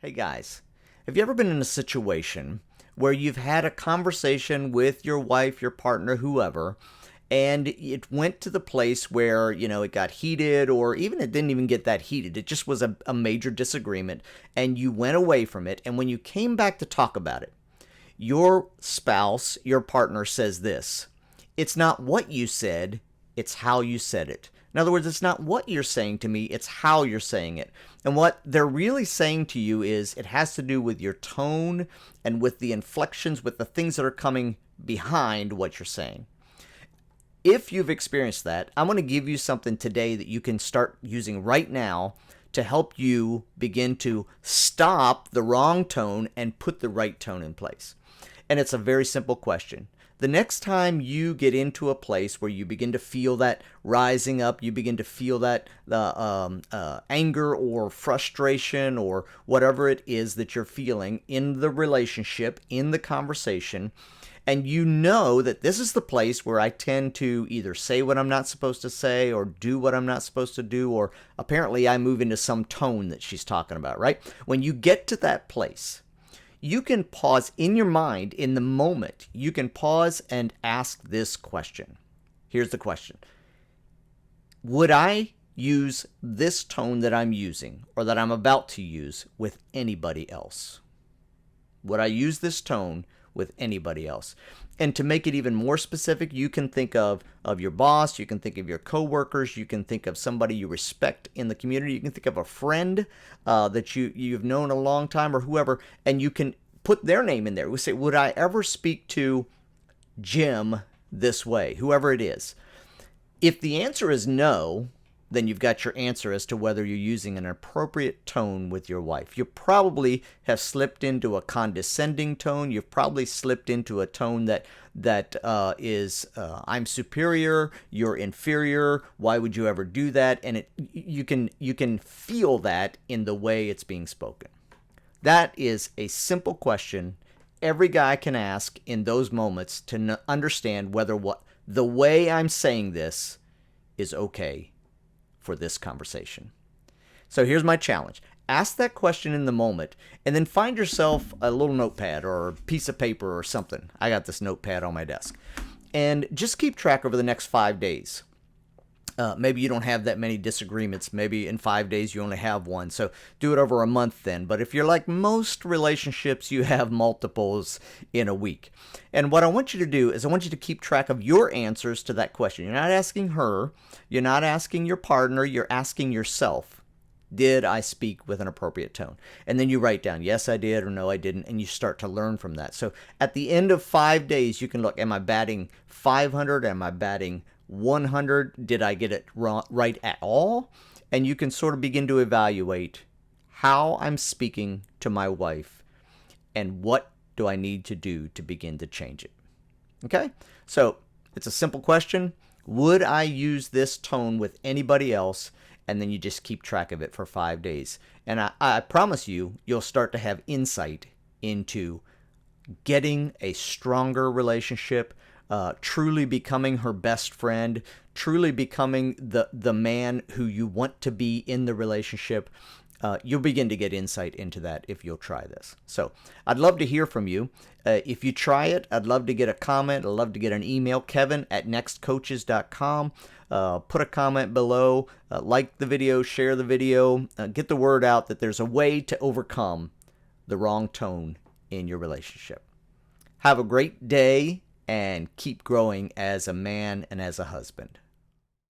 Hey guys, have you ever been in a situation where you've had a conversation with your wife, your partner, whoever, and it went to the place where, it got heated, or even it didn't even get that heated. It just was a major disagreement, and you went away from it. And when you came back to talk about it, your spouse, your partner says this: it's not what you said, it's how you said it. In other words, it's not what you're saying to me, it's how you're saying it. And what they're really saying to you is it has to do with your tone and with the inflections, with the things that are coming behind what you're saying. If you've experienced that, I'm going to give you something today that you can start using right now to help you begin to stop the wrong tone and put the right tone in place. And it's a very simple question. The next time you get into a place where you begin to feel that rising up, you begin to feel that anger or frustration or whatever it is that you're feeling in the relationship, in the conversation, and you know that this is the place where I tend to either say what I'm not supposed to say or do what I'm not supposed to do, or apparently I move into some tone that she's talking about, right? When you get to that place, you can pause in your mind in the moment. You can pause and ask this question. Here's the question. Would I use this tone that I'm using or that I'm about to use with anybody else? Would I use this tone with anybody else? And to make it even more specific, you can think of your boss, you can think of your coworkers, you can think of somebody you respect in the community, you can think of a friend that you've known a long time or whoever, and you can put their name in there. We say, would I ever speak to Jim this way, whoever it is? If the answer is no, then you've got your answer as to whether you're using an appropriate tone with your wife. You probably have slipped into a condescending tone. You've probably slipped into a tone that is I'm superior, you're inferior. Why would you ever do that? And you can feel that in the way it's being spoken. That is a simple question every guy can ask in those moments to understand whether the way I'm saying this is okay for this conversation. So here's my challenge. Ask that question in the moment, and then find yourself a little notepad or a piece of paper or something. I got this notepad on my desk. And just keep track over the next 5 days. Maybe you don't have that many disagreements. Maybe in 5 days you only have one. So do it over a month then. But if you're like most relationships, you have multiples in a week. And what I want you to do is I want you to keep track of your answers to that question. You're not asking her. You're not asking your partner. You're asking yourself. Did I speak with an appropriate tone? And then you write down, yes, I did, or no, I didn't, and you start to learn from that. So at the end of 5 days, you can look, am I batting 500? Am I batting 100? Did I get it right at all? And you can sort of begin to evaluate how I'm speaking to my wife and what do I need to do to begin to change it. Okay? So it's a simple question. Would I use this tone with anybody else? And then you just keep track of it for 5 days. And I promise you'll start to have insight into getting a stronger relationship, truly becoming her best friend, truly becoming the man who you want to be in the relationship. You'll begin to get insight into that if you'll try this. So I'd love to hear from you. If you try it, I'd love to get a comment. I'd love to get an email, kevin@nextcoaches.com. Put a comment below, like the video, share the video, get the word out that there's a way to overcome the wrong tone in your relationship. Have a great day and keep growing as a man and as a husband.